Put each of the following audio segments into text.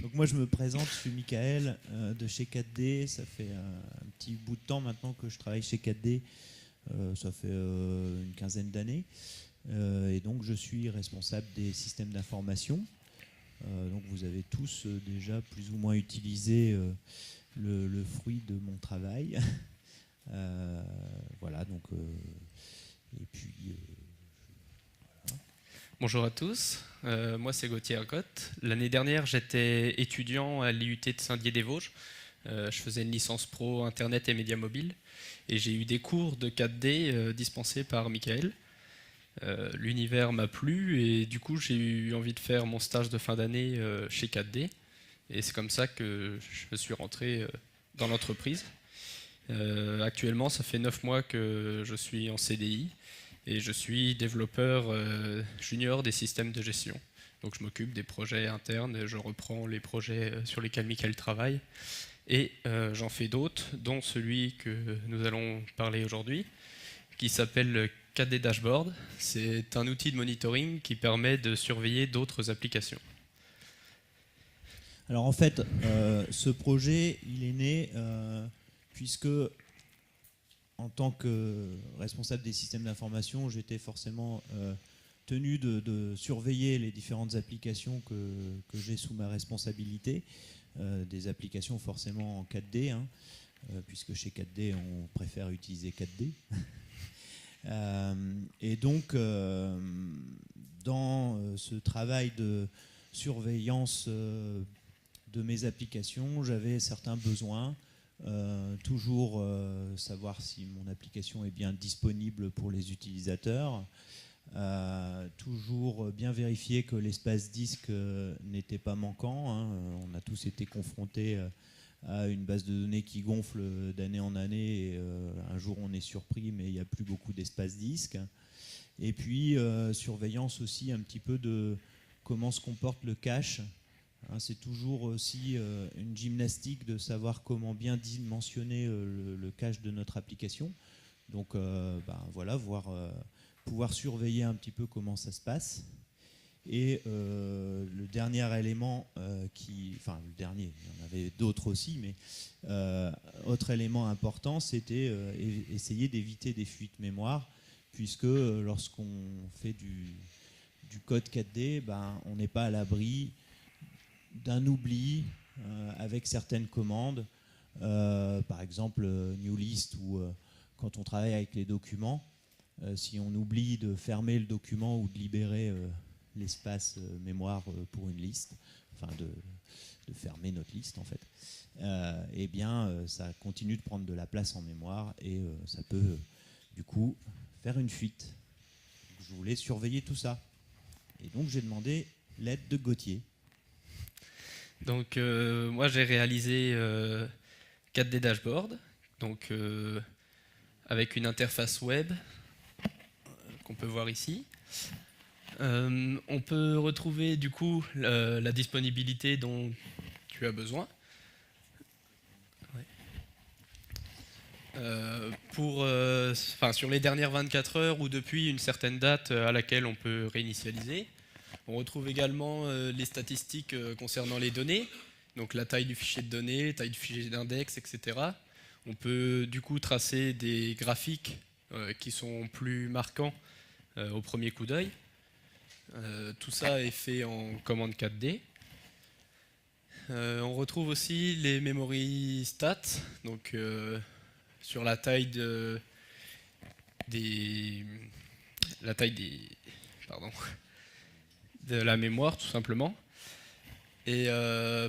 Donc moi je me présente, je suis Michael de chez 4D. Ça fait un petit bout de temps maintenant que je travaille chez 4D. Ça fait une quinzaine d'années. Et donc je suis responsable des systèmes d'information. Donc vous avez tous déjà plus ou moins utilisé le fruit de mon travail. Voilà, donc et puis voilà. Bonjour à tous, moi c'est Gauthier Ergotte. L'année dernière j'étais étudiant à l'IUT de Saint-Dié-des-Vosges. Je faisais une licence pro Internet et médias mobiles et j'ai eu des cours de 4D dispensés par Michael. L'univers m'a plu et du coup j'ai eu envie de faire mon stage de fin d'année chez 4D et c'est comme ça que je suis rentré dans l'entreprise. Actuellement ça fait 9 mois que je suis en CDI et je suis développeur junior des systèmes de gestion. Donc je m'occupe des projets internes, et je reprends les projets sur lesquels Michael travaille et j'en fais d'autres, dont celui que nous allons parler aujourd'hui, qui s'appelle 4D Dashboard. C'est un outil de monitoring qui permet de surveiller d'autres applications. Alors en fait, ce projet, il est né puisque en tant que responsable des systèmes d'information, j'étais forcément tenu de surveiller les différentes applications que j'ai sous ma responsabilité, des applications forcément en 4D, hein, puisque chez 4D, on préfère utiliser 4D. Et donc, dans ce travail de surveillance de mes applications, j'avais certains besoins. Toujours savoir si mon application est bien disponible pour les utilisateurs. Toujours bien vérifier que l'espace disque n'était pas manquant, hein. On a tous été confrontés à une base de données qui gonfle d'année en année et un jour on est surpris mais il n'y a plus beaucoup d'espace disque. Et puis surveillance aussi un petit peu de comment se comporte le cache. Hein, c'est toujours aussi une gymnastique de savoir comment bien dimensionner le cache de notre application. Donc voilà, pouvoir surveiller un petit peu comment ça se passe. Et le dernier élément enfin le dernier, il y en avait d'autres aussi, mais autre élément important, c'était essayer d'éviter des fuites mémoire, puisque lorsqu'on fait du code 4D, on n'est pas à l'abri d'un oubli avec certaines commandes, par exemple new list ou quand on travaille avec les documents, si on oublie de fermer le document ou de libérer l'espace mémoire pour une liste, enfin de fermer notre liste en fait, eh bien ça continue de prendre de la place en mémoire et ça peut du coup faire une fuite. Donc, je voulais surveiller tout ça. Et donc j'ai demandé l'aide de Gauthier. Donc moi j'ai réalisé 4D Dashboard, donc avec une interface web qu'on peut voir ici. On peut retrouver du coup la disponibilité dont tu as besoin. Sur les dernières 24 heures ou depuis une certaine date à laquelle on peut réinitialiser. On retrouve également les statistiques concernant les données, donc la taille du fichier de données, taille du fichier d'index, etc. On peut du coup tracer des graphiques qui sont plus marquants au premier coup d'œil. Tout ça est fait en commande 4D. On retrouve aussi les memory stats, donc sur la taille de la mémoire tout simplement. Et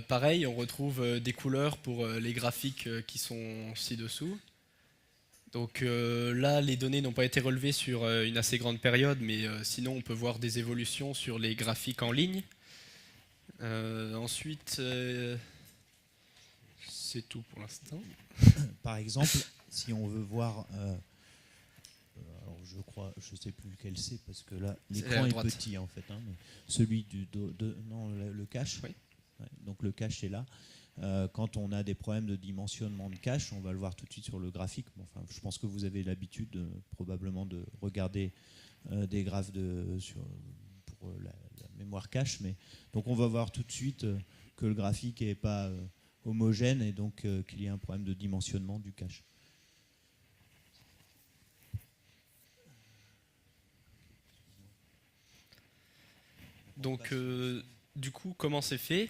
pareil, on retrouve des couleurs pour les graphiques qui sont ci-dessous. Donc là, les données n'ont pas été relevées sur une assez grande période, mais sinon on peut voir des évolutions sur les graphiques en ligne. Ensuite, c'est tout pour l'instant. Par exemple, si on veut voir, alors je sais plus lequel c'est parce que là l'écran est petit en fait, hein, mais celui le cache. Oui. Ouais, donc le cache est là. Quand on a des problèmes de dimensionnement de cache, on va le voir tout de suite sur le graphique. Bon, enfin, je pense que vous avez l'habitude probablement de regarder des graphes pour la mémoire cache. Mais donc on va voir tout de suite que le graphique n'est pas homogène et donc qu'il y a un problème de dimensionnement du cache. Donc, du coup, comment c'est fait?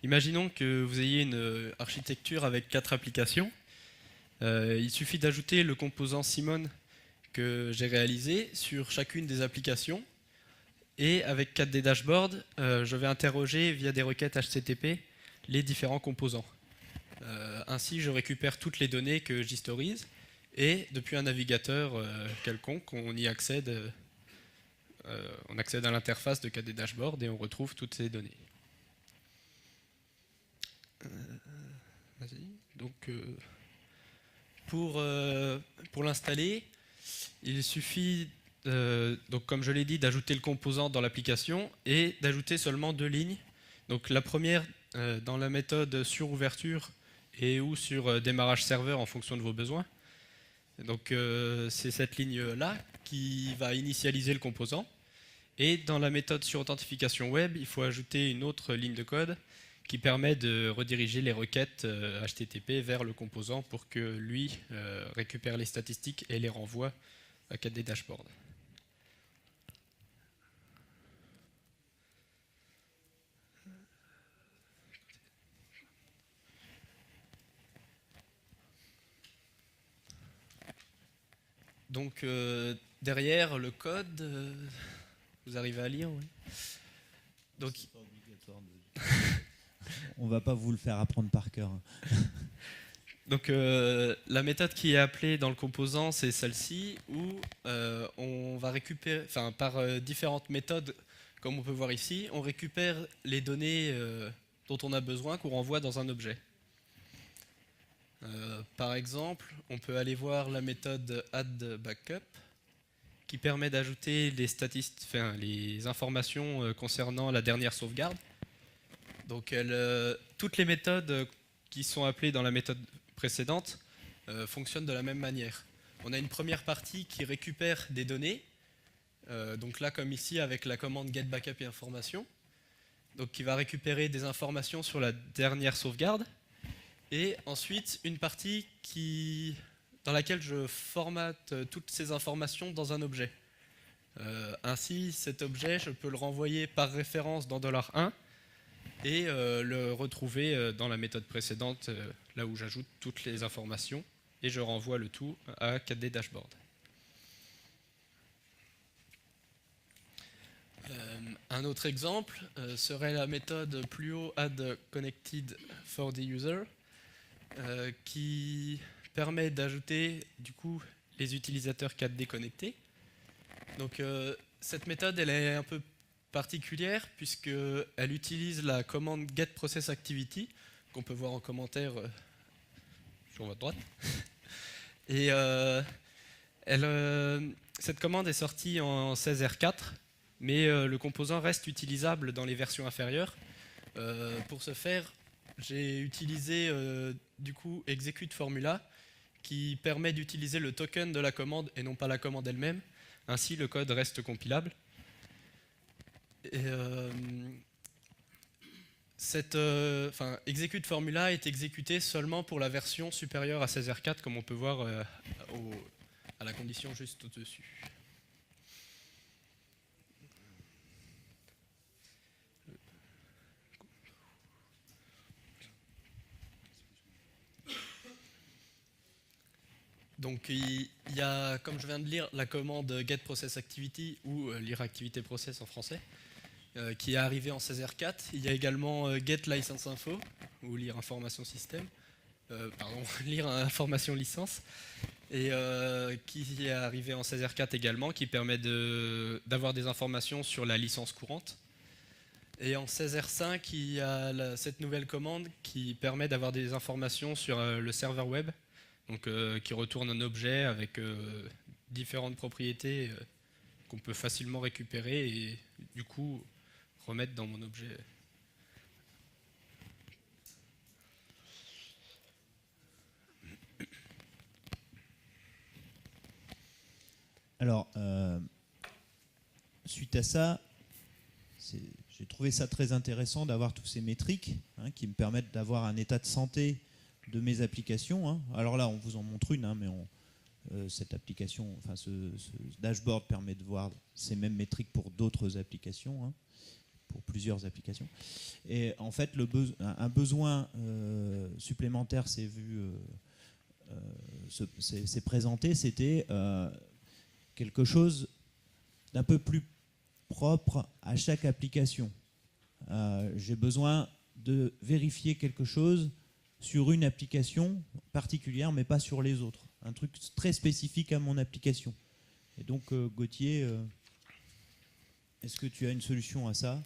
Imaginons que vous ayez une architecture avec 4 applications. Il suffit d'ajouter le composant Simon que j'ai réalisé sur chacune des applications. Et avec 4D Dashboard, je vais interroger via des requêtes HTTP les différents composants. Ainsi, je récupère toutes les données que j'historise. Et depuis un navigateur quelconque, on accède à l'interface de 4D Dashboard et on retrouve toutes ces données. Donc, pour l'installer, il suffit, donc comme je l'ai dit, d'ajouter le composant dans l'application et d'ajouter seulement 2 lignes. Donc la première dans la méthode sur ouverture et ou sur démarrage serveur en fonction de vos besoins. Donc c'est cette ligne-là qui va initialiser le composant. Et dans la méthode sur authentification web, il faut ajouter une autre ligne de code qui permet de rediriger les requêtes HTTP vers le composant pour que lui récupère les statistiques et les renvoie à 4D Dashboard. Donc derrière le code, vous arrivez à lire, oui. Donc, c'est pas obligatoire on va pas vous le faire apprendre par cœur. Donc la méthode qui est appelée dans le composant, c'est celle-ci, où on va récupérer, par différentes méthodes, comme on peut voir ici, on récupère les données dont on a besoin, qu'on renvoie dans un objet. Par exemple, on peut aller voir la méthode addBackup, qui permet d'ajouter les informations concernant la dernière sauvegarde. Donc toutes les méthodes qui sont appelées dans la méthode précédente fonctionnent de la même manière. On a une première partie qui récupère des données, donc là comme ici avec la commande getBackup et information, donc qui va récupérer des informations sur la dernière sauvegarde, et ensuite une partie dans laquelle je formate toutes ces informations dans un objet. Ainsi cet objet je peux le renvoyer par référence dans $1 et le retrouver dans la méthode précédente, là où j'ajoute toutes les informations, et je renvoie le tout à 4D Dashboard. Un autre exemple serait la méthode plus haut addConnected for the user, qui permet d'ajouter du coup les utilisateurs 4D connectés. Donc cette méthode elle est un peu particulière puisqu'elle utilise la commande getProcessActivity qu'on peut voir en commentaire sur votre droite. Et cette commande est sortie en 16R4, mais le composant reste utilisable dans les versions inférieures. Pour ce faire, j'ai utilisé du coup execute formula qui permet d'utiliser le token de la commande et non pas la commande elle-même. Ainsi, le code reste compilable. Et, execute formula est exécuté seulement pour la version supérieure à 16R4, comme on peut voir à la condition juste au-dessus. Donc il y a, comme je viens de lire, la commande getProcessActivity ou lire activité process en français, qui est arrivée en 16R4. Il y a également getLicenseInfo ou lire information système, lire information licence, et qui est arrivé en 16R4 également, qui permet d'avoir des informations sur la licence courante. Et en 16R5, il y a cette nouvelle commande qui permet d'avoir des informations sur le serveur web, donc qui retourne un objet avec différentes propriétés qu'on peut facilement récupérer et du coup remettre dans mon objet. Alors, suite à ça, j'ai trouvé ça très intéressant d'avoir tous ces métriques qui me permettent d'avoir un état de santé de mes applications. Alors là, on vous en montre une, mais cette application, enfin ce dashboard permet de voir ces mêmes métriques pour d'autres applications, pour plusieurs applications. Et en fait, un besoin supplémentaire s'est présenté, c'était quelque chose d'un peu plus propre à chaque application. J'ai besoin de vérifier quelque chose sur une application particulière, mais pas sur les autres. Un truc très spécifique à mon application. Et donc, Gauthier, est-ce que tu as une solution à ça ?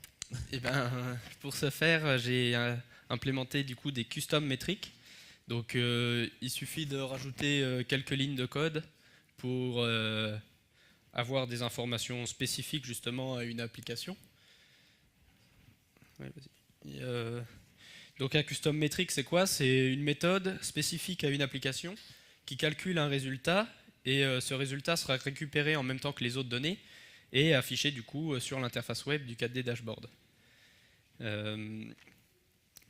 Eh ben, pour ce faire, j'ai implémenté du coup des custom métriques. Donc, il suffit de rajouter quelques lignes de code pour avoir des informations spécifiques justement à une application. Ouais, vas-y. Donc un custom metric, c'est quoi? C'est une méthode spécifique à une application qui calcule un résultat et ce résultat sera récupéré en même temps que les autres données et affiché du coup sur l'interface web du 4D dashboard.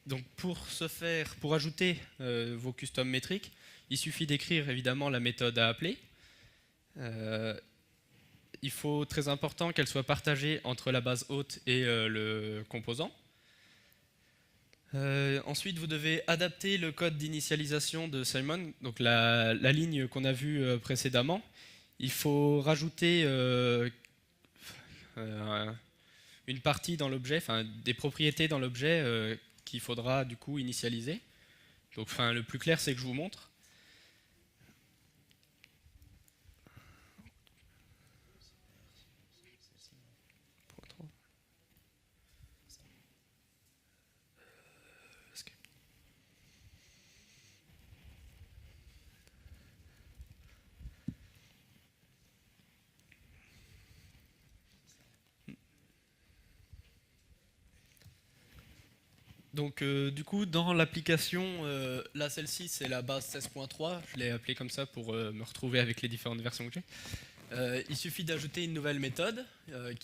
Donc pour ce faire, pour ajouter vos custom metrics, il suffit d'écrire évidemment la méthode à appeler. Il faut, très important, qu'elle soit partagée entre la base hôte et le composant. Ensuite, vous devez adapter le code d'initialisation de Simon, donc la ligne qu'on a vue précédemment. Il faut rajouter une partie dans l'objet, enfin des propriétés dans l'objet qu'il faudra du coup initialiser. Donc, le plus clair, c'est que je vous montre. Donc du coup dans l'application, là celle-ci c'est la base 16.3, je l'ai appelée comme ça pour me retrouver avec les différentes versions que j'ai. Il suffit d'ajouter une nouvelle méthode,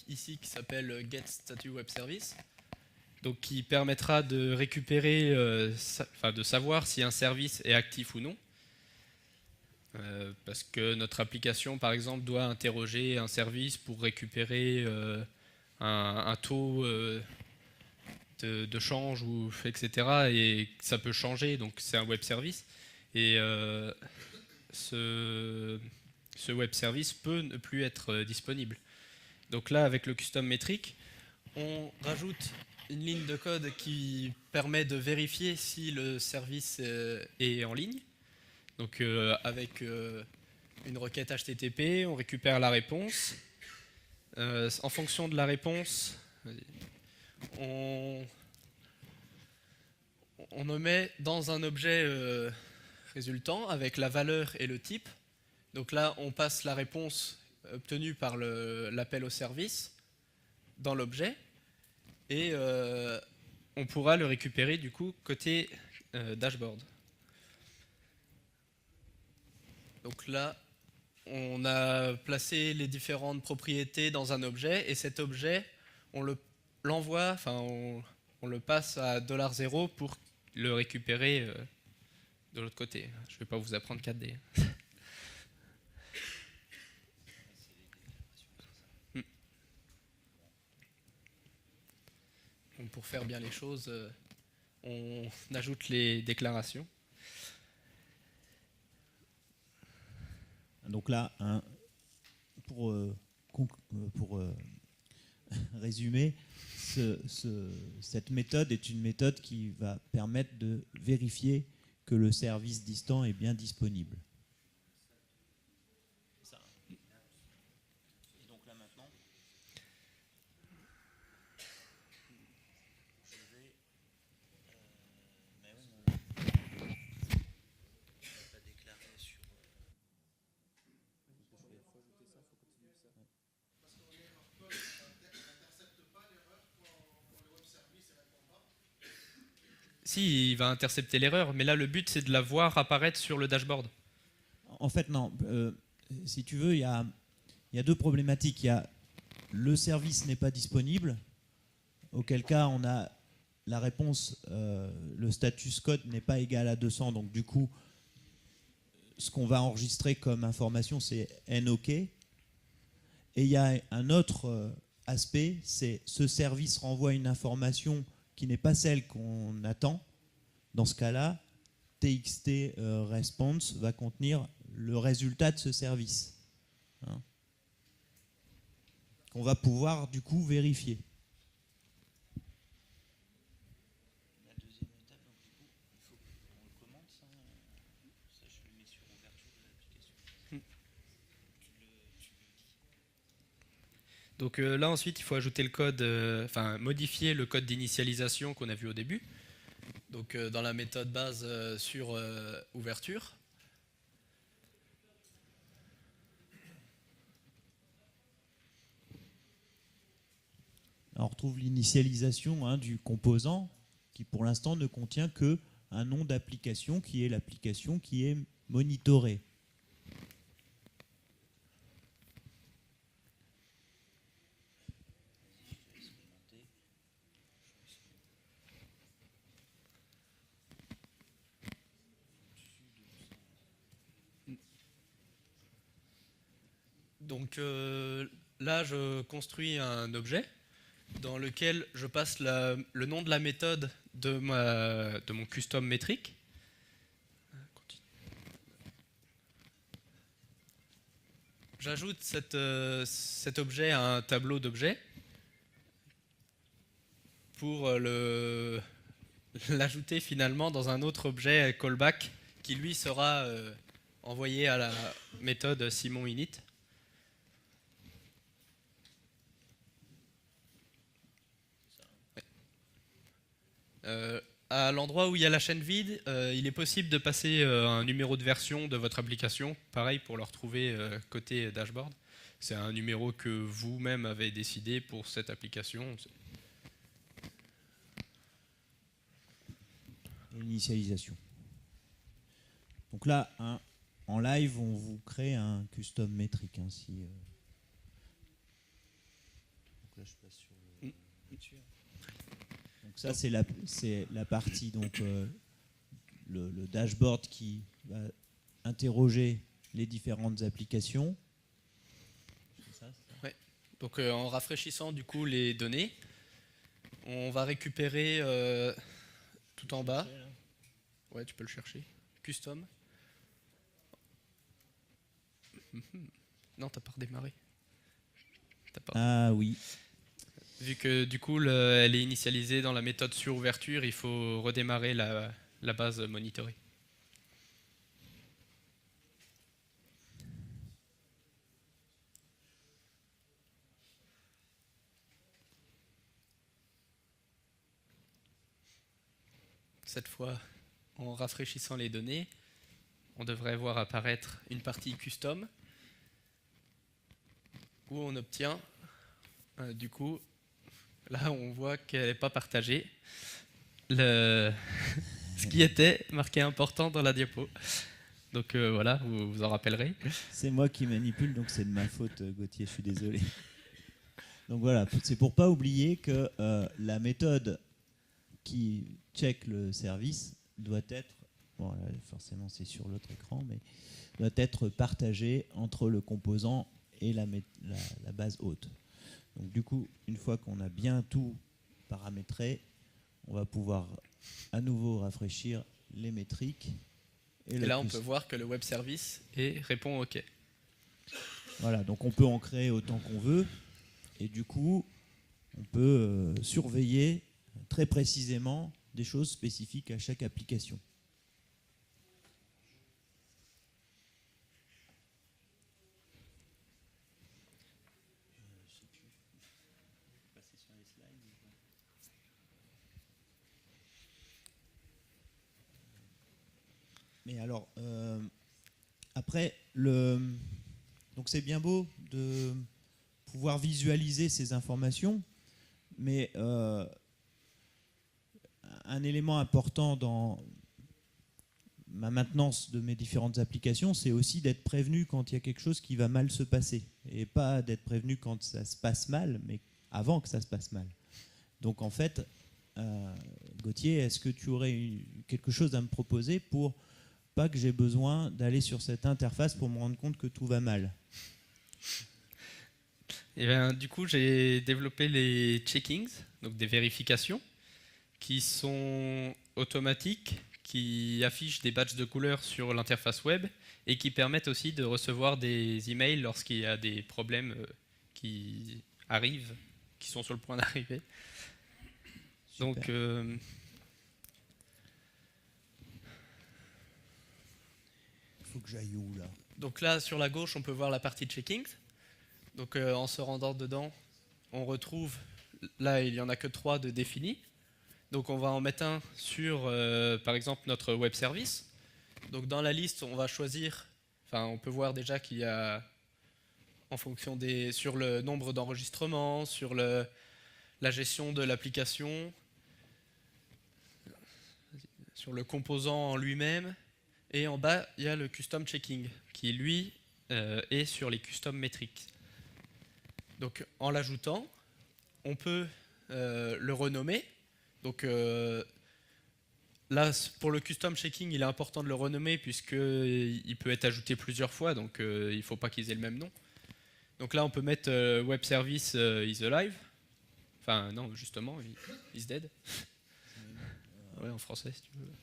ici qui s'appelle getStatuWebService, donc qui permettra de récupérer, de savoir si un service est actif ou non. Parce que notre application par exemple doit interroger un service pour récupérer un taux de change, etc. Et ça peut changer, donc c'est un web service. Et ce web service peut ne plus être disponible. Donc là, avec le custom metric, on rajoute une ligne de code qui permet de vérifier si le service est en ligne. Donc avec une requête HTTP, on récupère la réponse. En fonction de la réponse, on le met dans un objet résultant avec la valeur et le type. Donc là, on passe la réponse obtenue par l'appel au service dans l'objet et on pourra le récupérer du coup côté dashboard. Donc là, on a placé les différentes propriétés dans un objet et cet objet, on l'envoie, on le passe à $0 pour le récupérer de l'autre côté. Je ne vais pas vous apprendre 4D. Donc pour faire bien les choses, on ajoute les déclarations. Donc là, pour résumer, cette méthode est une méthode qui va permettre de vérifier que le service distant est bien disponible. Et donc là maintenant, je vais... pas déclarer sur... Si, il va intercepter l'erreur, mais là le but c'est de la voir apparaître sur le dashboard. En fait non, si tu veux, il y a deux problématiques. Il y a le service n'est pas disponible, auquel cas on a la réponse, le status code n'est pas égal à 200, donc du coup, ce qu'on va enregistrer comme information, c'est NOK. Et il y a un autre aspect, c'est ce service renvoie une information qui n'est pas celle qu'on attend. Dans ce cas-là, TXT response va contenir le résultat de ce service, hein, qu'on va pouvoir du coup vérifier. La deuxième étape, donc du coup, il faut qu'on le commente, ça je le mets sur ouverture de l'application. Donc là ensuite il faut ajouter le code, modifier le code d'initialisation qu'on a vu au début. Donc dans la méthode base sur ouverture. Alors, on retrouve l'initialisation du composant qui pour l'instant ne contient que un nom d'application qui est l'application qui est monitorée. Donc là je construis un objet dans lequel je passe le nom de la méthode de mon custom métrique. J'ajoute cet objet à un tableau d'objets pour l'ajouter finalement dans un autre objet callback qui lui sera envoyé à la méthode SimonInit. À l'endroit où il y a la chaîne vide, il est possible de passer un numéro de version de votre application, pareil pour le retrouver côté dashboard. C'est un numéro que vous-même avez décidé pour cette application. Initialisation. Donc là, en live, on vous crée un custom métrique. Donc là, je passe sur le... Donc ça, c'est la partie, donc, le dashboard qui va interroger les différentes applications. C'est ça. Ouais. Donc en rafraîchissant du coup les données, on va récupérer tout en bas. Ouais, tu peux le chercher. Custom. Non, t'as pas redémarré. Ah oui. Vu que du coup elle est initialisée dans la méthode sur ouverture, il faut redémarrer la base monitorée. Cette fois, en rafraîchissant les données, on devrait voir apparaître une partie custom où on obtient du coup, là on voit qu'elle n'est pas partagée, ce qui était marqué important dans la diapo. Donc voilà, vous vous en rappellerez. C'est moi qui manipule, donc c'est de ma faute, Gauthier, je suis désolé. Donc voilà, c'est pour pas oublier que la méthode qui check le service doit être, bon là, forcément c'est sur l'autre écran, mais doit être partagée entre le composant et la base hôte. Donc du coup, une fois qu'on a bien tout paramétré, on va pouvoir à nouveau rafraîchir les métriques. Et là, on peut voir que le web service répond OK. Voilà, donc on peut en créer autant qu'on veut. Et du coup, on peut surveiller très précisément des choses spécifiques à chaque application. Mais alors, après, donc c'est bien beau de pouvoir visualiser ces informations, mais un élément important dans ma maintenance de mes différentes applications, c'est aussi d'être prévenu quand il y a quelque chose qui va mal se passer. Et pas d'être prévenu quand ça se passe mal, mais avant que ça se passe mal. Donc en fait, Gauthier, est-ce que tu aurais quelque chose à me proposer pour pas que j'ai besoin d'aller sur cette interface pour me rendre compte que tout va mal? Et bien, du coup, j'ai développé les checkings, donc des vérifications, qui sont automatiques, qui affichent des badges de couleurs sur l'interface web et qui permettent aussi de recevoir des emails lorsqu'il y a des problèmes qui arrivent, qui sont sur le point d'arriver. Donc, il faut que j'aille où là? Donc là, sur la gauche, on peut voir la partie checkings. Donc en se rendant dedans, on retrouve, là il n'y en a que 3 de définis. Donc on va en mettre un sur, par exemple, notre web service. Donc dans la liste, on va choisir, enfin on peut voir déjà qu'il y a, en fonction sur le nombre d'enregistrements, sur la gestion de l'application, sur le composant en lui-même. Et en bas, il y a le custom checking, qui lui est sur les custom metrics. Donc en l'ajoutant, on peut le renommer. Donc là, pour le custom checking, il est important de le renommer puisqu'il peut être ajouté plusieurs fois, donc il ne faut pas qu'ils aient le même nom. Donc là, on peut mettre web service is alive. Enfin non, justement, is dead. Ouais, en français si tu veux.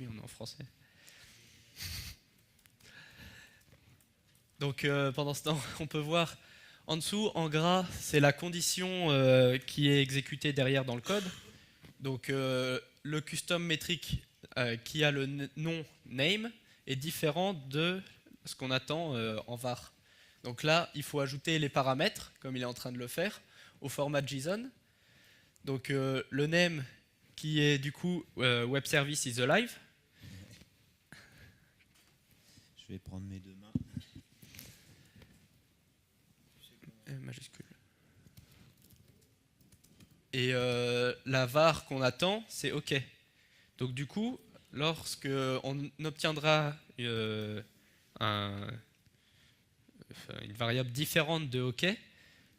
Oui, on est en français. Donc pendant ce temps, on peut voir en dessous, en gras, c'est la condition qui est exécutée derrière dans le code. Donc le custom metric qui a le nom name est différent de ce qu'on attend en var. Donc là, il faut ajouter les paramètres, comme il est en train de le faire, au format JSON. Donc le name qui est du coup web service is alive. Je vais prendre mes 2 mains. Majuscule. Et la var qu'on attend, c'est OK. Donc du coup, lorsque on obtiendra une variable différente de OK,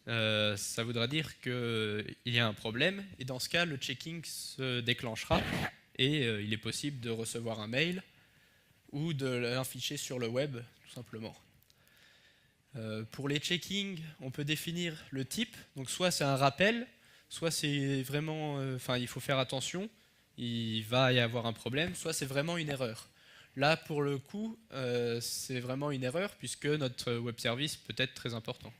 ça voudra dire qu'il y a un problème. Et dans ce cas, le checking se déclenchera et il est possible de recevoir un mail ou de l'afficher sur le web, tout simplement. Pour les checkings, on peut définir le type. Donc soit c'est un rappel, soit c'est vraiment, il faut faire attention, il va y avoir un problème, soit c'est vraiment une erreur. Là, pour le coup, c'est vraiment une erreur puisque notre web service peut être très important.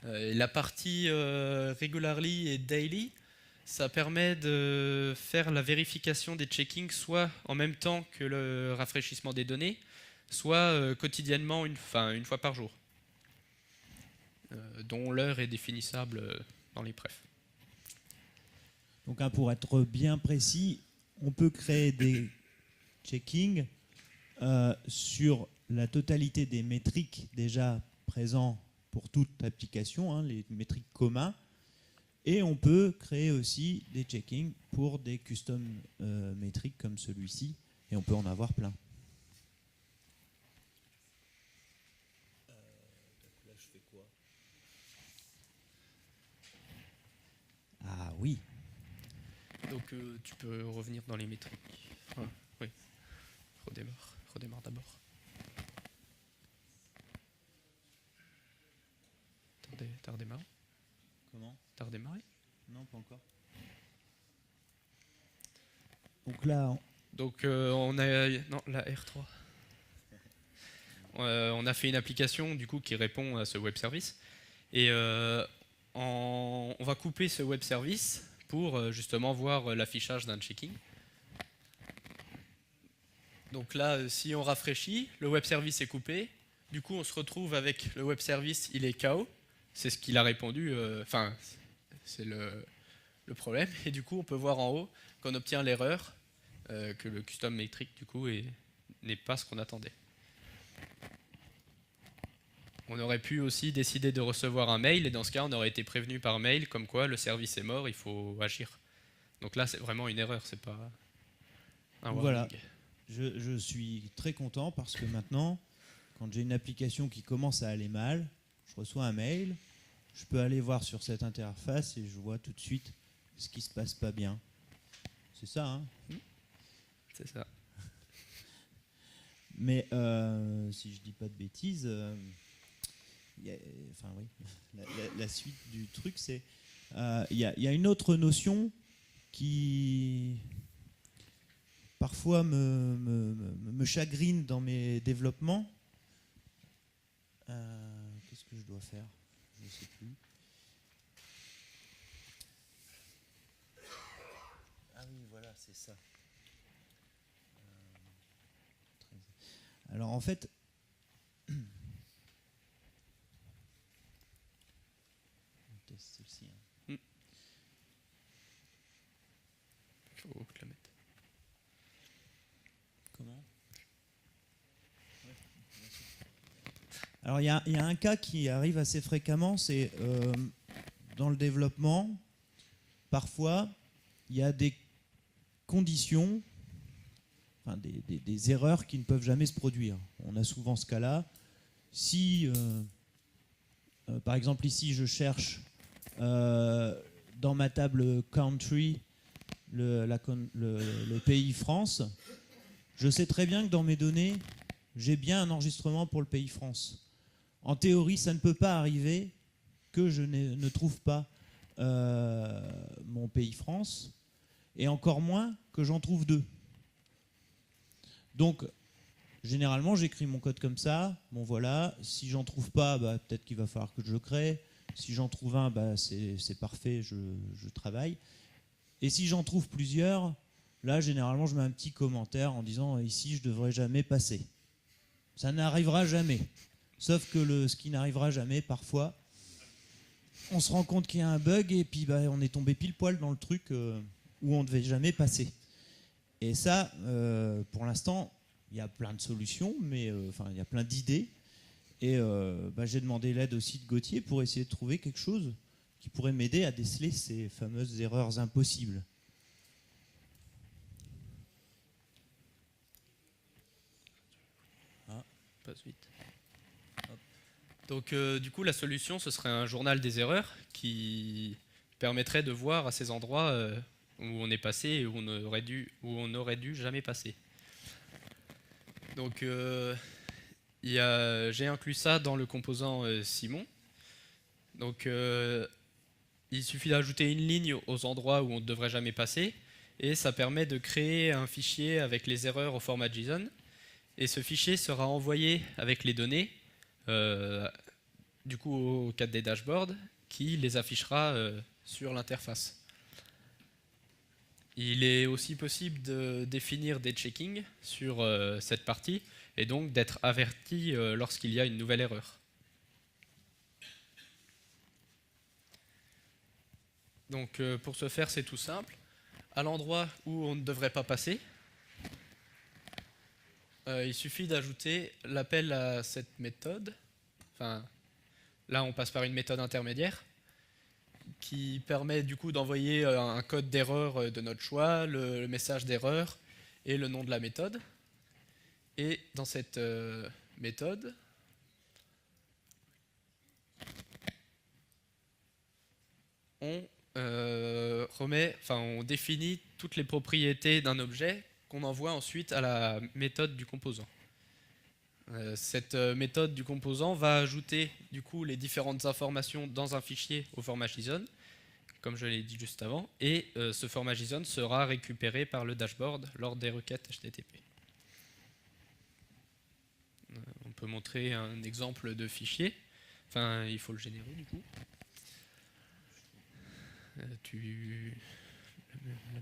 La partie regularly et daily, ça permet de faire la vérification des checkings soit en même temps que le rafraîchissement des données, soit quotidiennement une fois par jour, dont l'heure est définissable dans les prefs. Donc pour être bien précis, on peut créer des checkings sur la totalité des métriques déjà présents pour toute application, les métriques communs, et on peut créer aussi des checkings pour des custom métriques comme celui-ci, et on peut en avoir plein. Là, je fais quoi? Ah oui. Donc tu peux revenir dans les métriques. Ah, oui. Redémarre d'abord. T'as redémarré? Comment? T'as redémarré? Non, pas encore. Donc là... Donc on a... Non, la R3. On a fait une application du coup qui répond à ce web service. Et on va couper ce web service pour justement voir l'affichage d'un checking. Donc là, si on rafraîchit, le web service est coupé. Du coup, on se retrouve avec le web service, il est KO. C'est ce qu'il a répondu. C'est le problème. Et du coup, on peut voir en haut qu'on obtient l'erreur, que le custom metric du coup n'est pas ce qu'on attendait. On aurait pu aussi décider de recevoir un mail, et dans ce cas, on aurait été prévenu par mail comme quoi le service est mort, il faut agir. Donc là, c'est vraiment une erreur, c'est pas un warning. Voilà, je suis très content parce que maintenant, quand j'ai une application qui commence à aller mal, je reçois un mail je peux aller voir sur cette interface et je vois tout de suite ce qui se passe pas bien. C'est ça, hein? C'est ça. Mais si je dis pas de bêtises, enfin oui, la suite du truc, c'est il y a une autre notion qui parfois me chagrine dans mes développements. Qu'est-ce que je dois faire? Je ne sais plus. Ah oui, voilà, c'est ça. Alors en fait, on teste celle-ci. Faut que je la mette. Comment? Alors il y a un cas qui arrive assez fréquemment, c'est dans le développement, parfois il y a des conditions, enfin des erreurs qui ne peuvent jamais se produire. On a souvent ce cas-là. Si, par exemple ici, je cherche dans ma table country le pays France, je sais très bien que dans mes données, j'ai bien un enregistrement pour le pays France. En théorie, ça ne peut pas arriver que je ne trouve pas mon pays France, et encore moins que j'en trouve deux. Donc, généralement, j'écris mon code comme ça. Bon, voilà. Si j'en trouve pas, bah, peut-être qu'il va falloir que je le crée. Si j'en trouve un, bah, c'est parfait, je travaille. Et si j'en trouve plusieurs, là, généralement, je mets un petit commentaire en disant ici, je ne devrais jamais passer. Ça n'arrivera jamais. Sauf que ce qui n'arrivera jamais, parfois, on se rend compte qu'il y a un bug et puis bah, on est tombé pile poil dans le truc où on ne devait jamais passer. Et ça, pour l'instant, il y a plein de solutions, mais enfin, il y a plein d'idées. Et bah, j'ai demandé l'aide aussi de Gauthier pour essayer de trouver quelque chose qui pourrait m'aider à déceler ces fameuses erreurs impossibles. Ah, passe vite. Donc du coup, la solution, ce serait un journal des erreurs qui permettrait de voir à ces endroits où on est passé et où on aurait dû jamais passer. Donc j'ai inclus ça dans le composant Simon. Donc il suffit d'ajouter une ligne aux endroits où on ne devrait jamais passer et ça permet de créer un fichier avec les erreurs au format JSON. Et ce fichier sera envoyé avec les données du coup au 4D dashboard qui les affichera sur l'interface. Il est aussi possible de définir des checkings sur cette partie et donc d'être averti lorsqu'il y a une nouvelle erreur. Donc pour ce faire, c'est tout simple. À l'endroit où on ne devrait pas passer, il suffit d'ajouter l'appel à cette méthode. Enfin, là, on passe par une méthode intermédiaire qui permet du coup d'envoyer un code d'erreur de notre choix, le message d'erreur et le nom de la méthode. Et dans cette méthode, on définit toutes les propriétés d'un objet qu'on envoie ensuite à la méthode du composant. Cette méthode du composant va ajouter du coup les différentes informations dans un fichier au format JSON, comme je l'ai dit juste avant, et ce format JSON sera récupéré par le dashboard lors des requêtes HTTP. On peut montrer un exemple de fichier. Enfin, il faut le générer du coup. La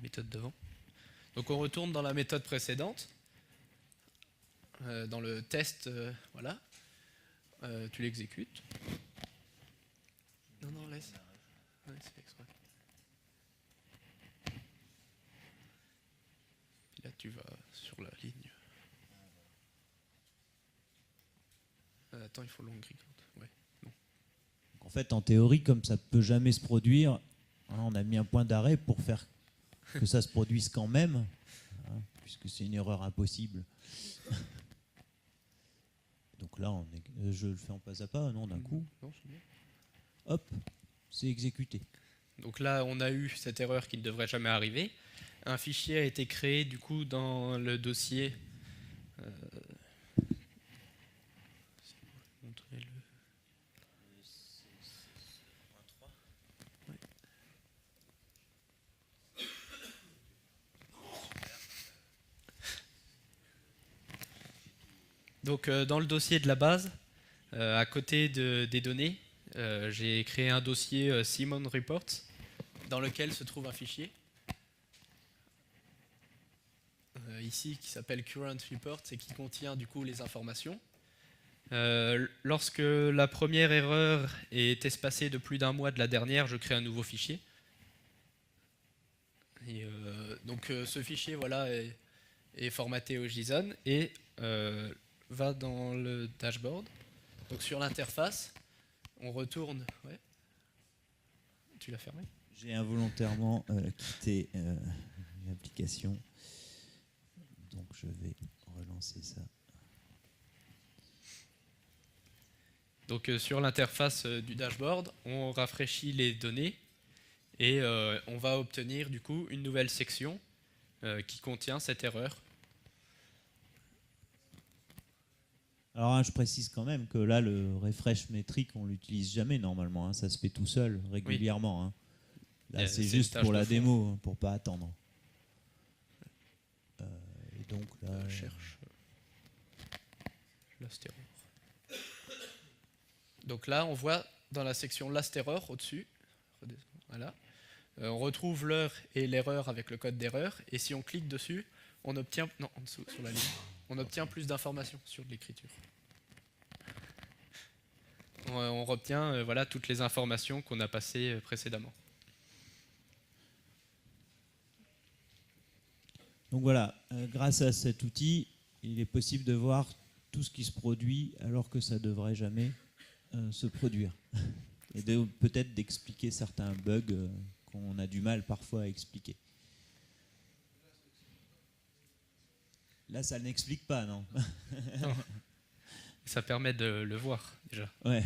méthode d'avant. Donc on retourne dans la méthode précédente. Dans le test, voilà. Tu l'exécutes. Non, laisse. Ouais, c'est fait exprès. Puis là, tu vas sur la ligne. Attends, il faut long grille. Ouais, non. En fait, en théorie, comme ça ne peut jamais se produire, hein, on a mis un point d'arrêt pour faire que ça se produise quand même, hein, puisque c'est une erreur impossible. Donc là, je le fais en pas à pas, non, d'un coup. Non, c'est bien. hop, c'est exécuté. Donc là, on a eu cette erreur qui ne devrait jamais arriver. Un fichier a été créé du coup dans le dossier. Donc dans le dossier de la base, à côté des données, j'ai créé un dossier Simon Reports dans lequel se trouve un fichier ici qui s'appelle Current Reports et qui contient du coup les informations. Lorsque la première erreur est espacée de plus d'un mois de la dernière, je crée un nouveau fichier. Et donc ce fichier voilà, est formaté au JSON et va dans le dashboard. Donc sur l'interface, on retourne. Ouais. Tu l'as fermé ? J'ai involontairement quitté l'application. Donc je vais relancer ça. Donc sur l'interface du dashboard, on rafraîchit les données et on va obtenir du coup une nouvelle section qui contient cette erreur. Alors hein, je précise quand même que là le refresh métrique on l'utilise jamais normalement, hein, ça se fait tout seul régulièrement. Oui. Hein. Là c'est juste pour la démo, pour pas attendre. Et donc là cherche last error. Donc là on voit dans la section last error au-dessus, voilà, on retrouve l'heure et l'erreur avec le code d'erreur et si on clique dessus, on obtient en dessous sur la ligne. On obtient plus d'informations sur l'écriture. On obtient voilà, toutes les informations qu'on a passées précédemment. Donc voilà, grâce à cet outil, il est possible de voir tout ce qui se produit alors que ça ne devrait jamais se produire. Et peut-être d'expliquer certains bugs qu'on a du mal parfois à expliquer. Là, ça n'explique pas, non. Non. Ça permet de le voir, déjà. Ouais,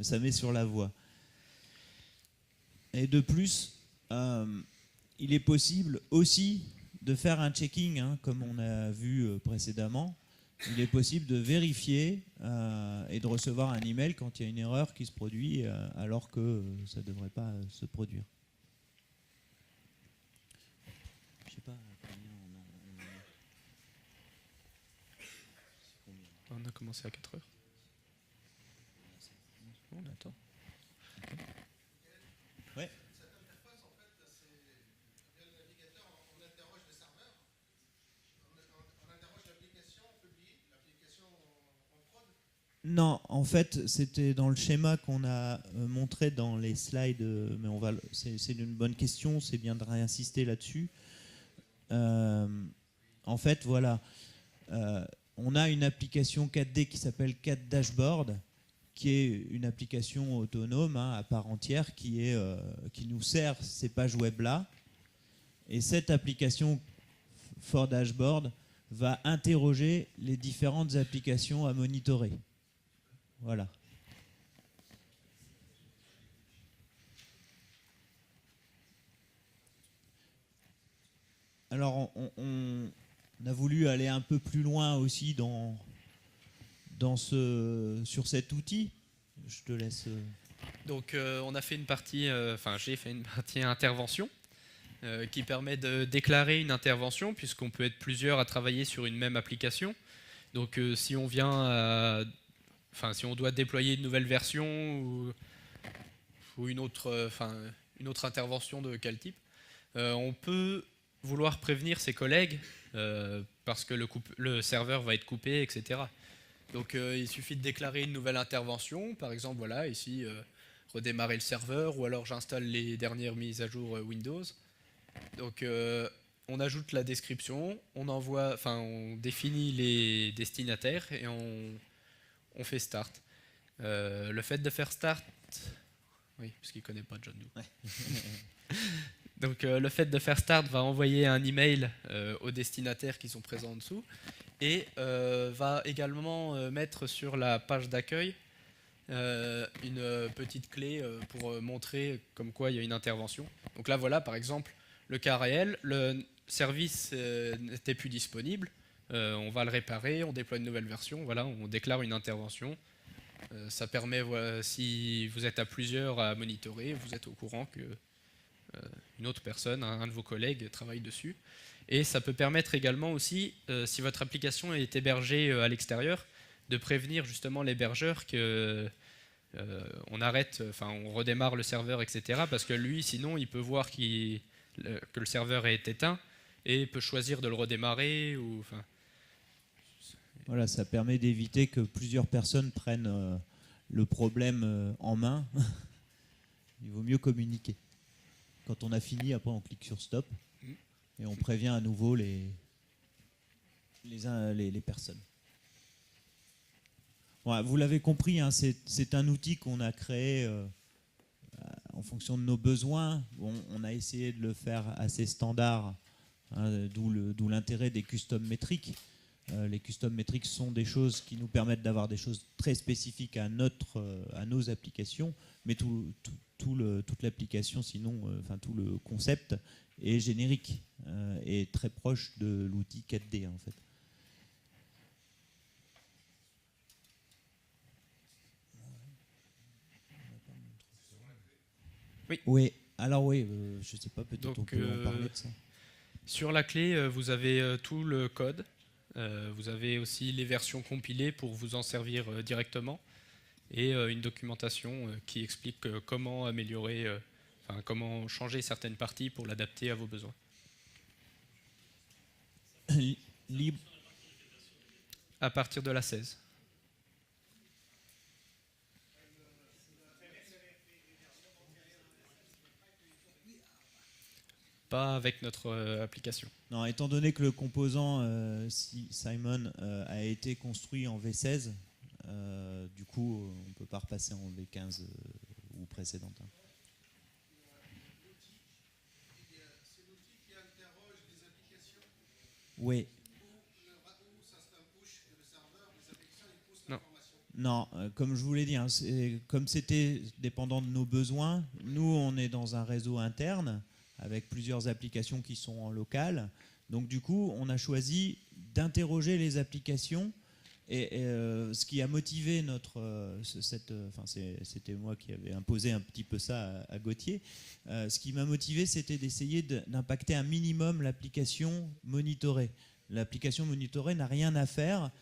ça met sur la voie. Et de plus, il est possible aussi de faire un checking, hein, comme on a vu précédemment. Il est possible de vérifier et de recevoir un email quand il y a une erreur qui se produit alors que ça ne devrait pas se produire. Je sais pas combien on a commencé à 4 heures. On attend. Ouais. Cette interface, en fait, c'est via le navigateur, on interroge le serveur, on interroge l'application publiée, l'application en prod. Non, en fait, c'était dans le schéma qu'on a montré dans les slides, mais c'est une bonne question, c'est bien de réinsister là-dessus. En fait, voilà, on a une application 4D qui s'appelle 4 Dashboard, qui est une application autonome hein, à part entière qui nous sert ces pages web-là. Et cette application for Dashboard va interroger les différentes applications à monitorer. Voilà. Alors, on a voulu aller un peu plus loin aussi sur cet outil. Je te laisse. Donc, on a fait une partie, j'ai fait une partie intervention qui permet de déclarer une intervention puisqu'on peut être plusieurs à travailler sur une même application. Donc, si on si on doit déployer une nouvelle version ou une autre intervention de quel type, on peut vouloir prévenir ses collègues parce que le serveur va être coupé, etc. Donc il suffit de déclarer une nouvelle intervention, par exemple voilà ici redémarrer le serveur ou alors j'installe les dernières mises à jour Windows. Donc on ajoute la description, on définit les destinataires et on fait start. Le fait de faire start, oui, parce qu'il ne connaît pas John Doe. Ouais. Donc le fait de faire start va envoyer un email aux destinataires qui sont présents en dessous et va également mettre sur la page d'accueil une petite clé pour montrer comme quoi il y a une intervention. Donc là, voilà, par exemple, le cas réel, le service n'était plus disponible, on va le réparer, on déploie une nouvelle version, voilà, on déclare une intervention. Ça permet, voilà, si vous êtes à plusieurs à monitorer, vous êtes au courant que une autre personne, un de vos collègues travaille dessus. Et ça peut permettre également aussi, si votre application est hébergée à l'extérieur, de prévenir justement l'hébergeur que on arrête, enfin on redémarre le serveur, etc. Parce que lui, sinon, il peut voir que le serveur est éteint et peut choisir de le redémarrer. Enfin. Voilà, ça permet d'éviter que plusieurs personnes prennent le problème en main. Il vaut mieux communiquer. Quand on a fini, après on clique sur stop et on prévient à nouveau les personnes. Voilà, vous l'avez compris, hein, c'est un outil qu'on a créé en fonction de nos besoins. On a essayé de le faire assez standard, hein, d'où l'intérêt des custom métriques. Les custom métriques sont des choses qui nous permettent d'avoir des choses très spécifiques à nos applications, mais toute l'application, sinon, enfin tout le concept est générique et très proche de l'outil 4D en fait. Oui. Alors oui, je ne sais pas, peut-être on peut en parler de ça. Sur la clé, vous avez tout le code. Vous avez aussi les versions compilées pour vous en servir directement et une documentation qui explique comment améliorer, comment changer certaines parties pour l'adapter à vos besoins. Libre. À partir de la 16. Pas avec notre application. Non, étant donné que le composant Simon a été construit en V16, du coup, on ne peut pas repasser en V15 ou précédente. Hein. C'est l'outil qui interroge les applications. Oui. Où ça se push le serveur, les applications, ils poussent Non. l'information. Non, comme je vous l'ai dit, hein, comme c'était dépendant de nos besoins, nous, on est dans un réseau interne avec plusieurs applications qui sont en local. Donc du coup, on a choisi d'interroger les applications et ce qui a motivé c'était moi qui avais imposé un petit peu ça à Gauthier. Ce qui m'a motivé, c'était d'essayer d'impacter un minimum l'application monitorée. L'application monitorée n'a rien à faire,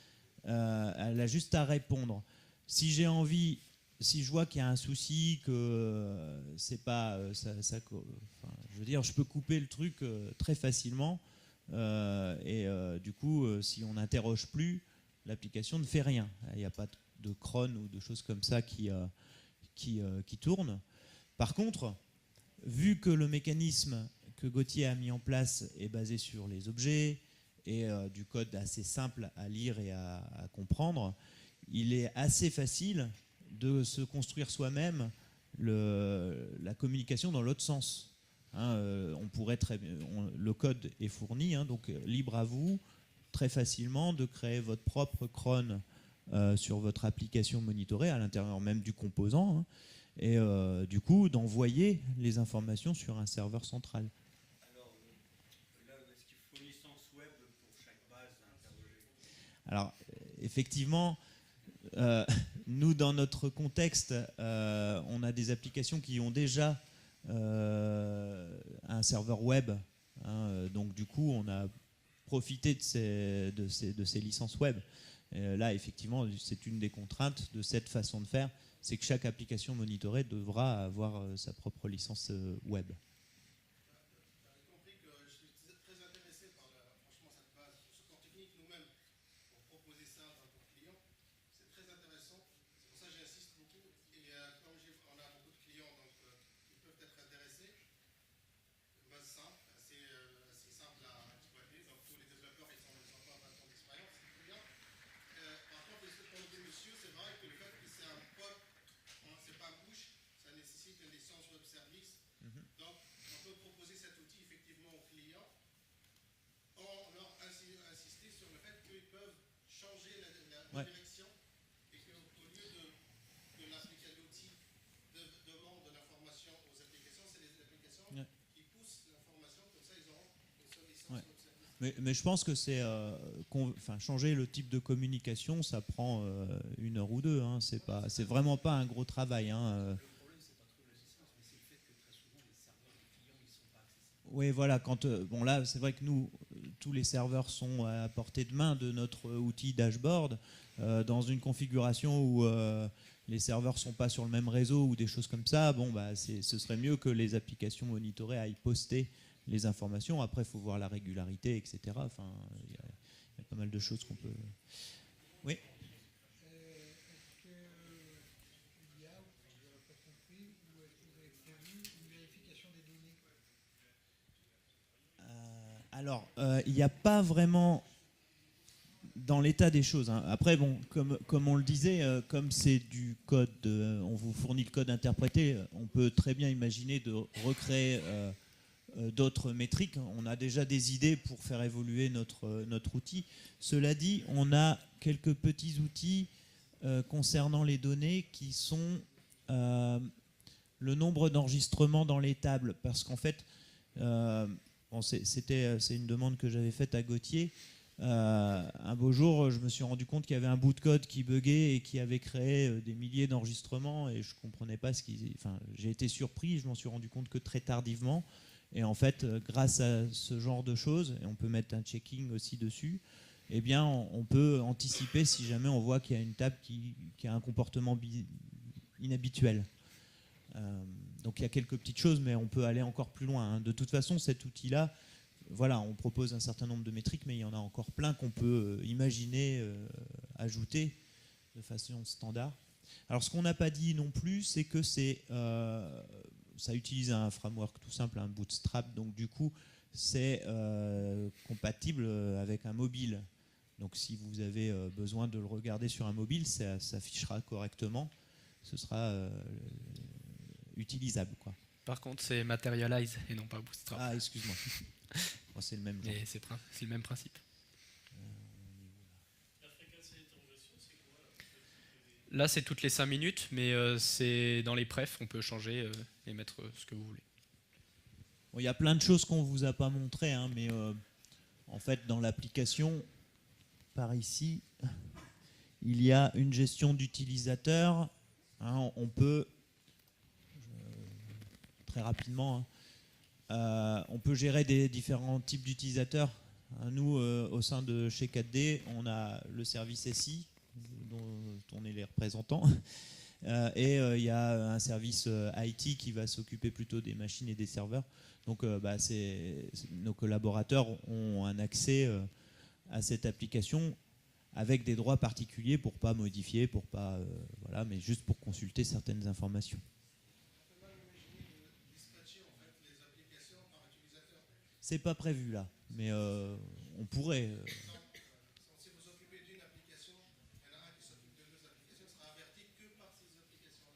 elle a juste à répondre. Si j'ai envie, si je vois qu'il y a un souci, que c'est pas je veux dire, je peux couper le truc très facilement du coup, si on n'interroge plus, l'application ne fait rien. Il n'y a pas de cron ou de choses comme ça qui tournent. Par contre, vu que le mécanisme que Gauthier a mis en place est basé sur les objets et du code assez simple à lire et à comprendre, il est assez facile de se construire soi-même la communication dans l'autre sens. Hein, le code est fourni, hein, donc libre à vous très facilement de créer votre propre cron sur votre application monitorée à l'intérieur même du composant, hein, et du coup d'envoyer les informations sur un serveur central. Alors là, est-ce qu'il faut une licence web pour chaque base interrogée? Alors effectivement, nous dans notre contexte, on a des applications qui ont déjà un serveur web, hein, donc du coup on a profité de ces licences web. Là effectivement c'est une des contraintes de cette façon de faire, c'est que chaque application monitorée devra avoir sa propre licence web. Vous avez compris que je suis très intéressé par franchement cette base, ce corps technique nous-mêmes pour proposer ça dans nos clients. C'est très intéressant. C'est pour ça que j'insiste beaucoup. Et comme on a beaucoup de clients, donc ils peuvent être intéressés. Une base simple, assez simple à exploiter. Donc tous les développeurs ils sont pas 20 ans d'expérience, c'est très bien. Par contre, comme dit monsieur, c'est vrai que le fait que c'est un POP, c'est pas un push, ça nécessite une licence web service. Donc on peut proposer cet outil effectivement aux clients en leur insister sur le fait qu'ils peuvent changer la Ouais. direction et qu'au lieu de Mais je pense que c'est changer le type de communication, ça prend 1 heure ou 2. Hein. C'est vraiment pas un gros travail. Hein. Oui, voilà. Bon, là, c'est vrai que nous, tous les serveurs sont à portée de main de notre outil dashboard. Dans une configuration où les serveurs ne sont pas sur le même réseau ou des choses comme ça, bon, bah, ce serait mieux que les applications monitorées aillent poster les informations. Après, il faut voir la régularité, etc. Enfin, il y a pas mal de choses qu'on peut... Oui. Est-ce qu'il y a, je n'aurais pas compris, ou est-ce que vous avez prévu une vérification des données? Alors, il n'y a pas vraiment dans l'état des choses. Hein. Après, bon, comme on le disait, comme c'est du code, on vous fournit le code interprété, on peut très bien imaginer de recréer d'autres métriques. On a déjà des idées pour faire évoluer notre outil. Cela dit, on a quelques petits outils concernant les données qui sont le nombre d'enregistrements dans les tables. Parce qu'en fait, c'est une demande que j'avais faite à Gauthier. Un beau jour, je me suis rendu compte qu'il y avait un bout de code qui buguait et qui avait créé des milliers d'enregistrements et je ne comprenais pas ce qu'ils... Enfin, j'ai été surpris, je m'en suis rendu compte que très tardivement. Et en fait, grâce à ce genre de choses, et on peut mettre un checking aussi dessus, eh bien, on peut anticiper si jamais on voit qu'il y a une table qui a un comportement inhabituel. Donc il y a quelques petites choses, mais on peut aller encore plus loin. Hein. De toute façon, cet outil-là, voilà, on propose un certain nombre de métriques, mais il y en a encore plein qu'on peut imaginer ajouter de façon standard. Alors ce qu'on n'a pas dit non plus, c'est que ça utilise un framework tout simple, un Bootstrap, donc du coup c'est compatible avec un mobile. Donc si vous avez besoin de le regarder sur un mobile, ça s'affichera correctement, ce sera utilisable, quoi. Par contre, c'est Materialize et non pas Bootstrap. Ah, excuse-moi. Bon, c'est le même genre. Mais c'est le même principe. La fréquence d'interrogation, c'est quoi là? Là, c'est toutes les 5 minutes, mais c'est dans les prefs, on peut changer et mettre ce que vous voulez. Bon, il y a plein de choses qu'on ne vous a pas montrées, hein, mais en fait, dans l'application, par ici, il y a une gestion d'utilisateurs. Hein, on peut, très rapidement, hein, on peut gérer des différents types d'utilisateurs. Nous, au sein de chez 4D, on a le service SI, dont on est les représentants, et il y a un service IT qui va s'occuper plutôt des machines et des serveurs. Donc nos collaborateurs ont un accès à cette application avec des droits particuliers pour ne pas modifier, pour pas, voilà, mais juste pour consulter certaines informations. C'est pas prévu là, mais on pourrait. Si vous occupez d'une application, il y en a un qui s'occupe de 2 applications, sera averti que par ces applications-là.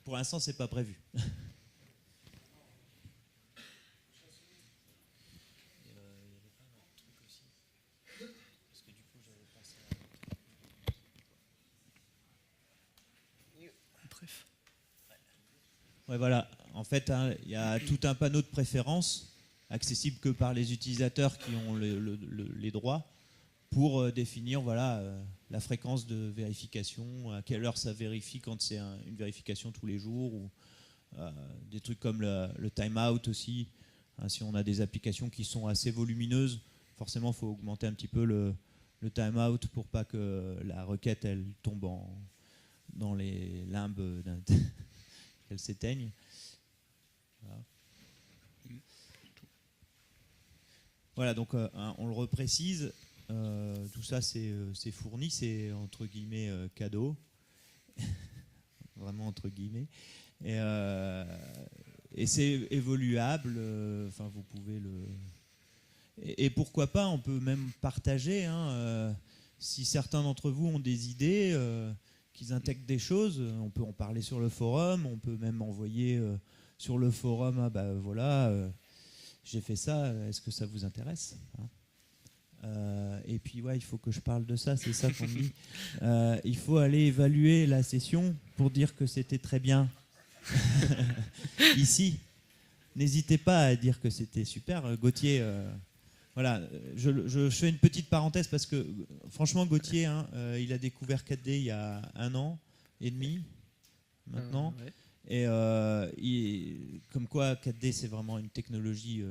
Pour l'instant, c'est pas prévu. Bref. Ouais, voilà. En fait, hein, il y a tout un panneau de préférences accessible que par les utilisateurs qui ont les droits pour définir voilà, la fréquence de vérification, à quelle heure ça vérifie quand c'est une vérification tous les jours, ou des trucs comme le timeout aussi. Hein, si on a des applications qui sont assez volumineuses, forcément, il faut augmenter un petit peu le timeout pour pas que la requête elle tombe dans les limbes qu'elle s'éteigne. Voilà, donc on le reprécise, tout ça c'est fourni, c'est entre guillemets cadeau, vraiment entre guillemets, et c'est évoluable, enfin vous pouvez le... Et pourquoi pas, on peut même partager, hein, si certains d'entre vous ont des idées, qu'ils intègrent des choses, on peut en parler sur le forum, on peut même envoyer sur le forum, ah bah voilà, j'ai fait ça, est-ce que ça vous intéresse, hein. Et puis ouais, il faut que je parle de ça, c'est ça qu'on me dit. Il faut aller évaluer la session pour dire que c'était très bien. Ici, n'hésitez pas à dire que c'était super. Gauthier, voilà, je fais une petite parenthèse parce que franchement, Gauthier, hein, il a découvert 4D il y a 1 an et demi maintenant. Ouais. Et comme quoi 4D, c'est vraiment une technologie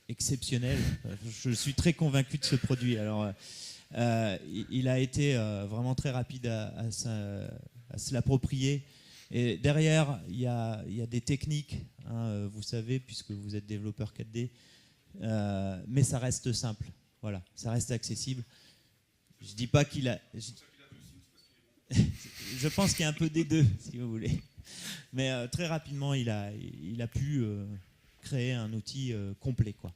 exceptionnelle. Je suis très convaincu de ce produit. Alors, il a été vraiment très rapide à se l'approprier. Et derrière, il y a des techniques, hein, vous savez, puisque vous êtes développeur 4D, mais ça reste simple. Voilà, ça reste accessible. Je dis pas qu'il a. Je pense qu'il y a un peu des deux, si vous voulez. Mais très rapidement, il a pu créer un outil complet, quoi.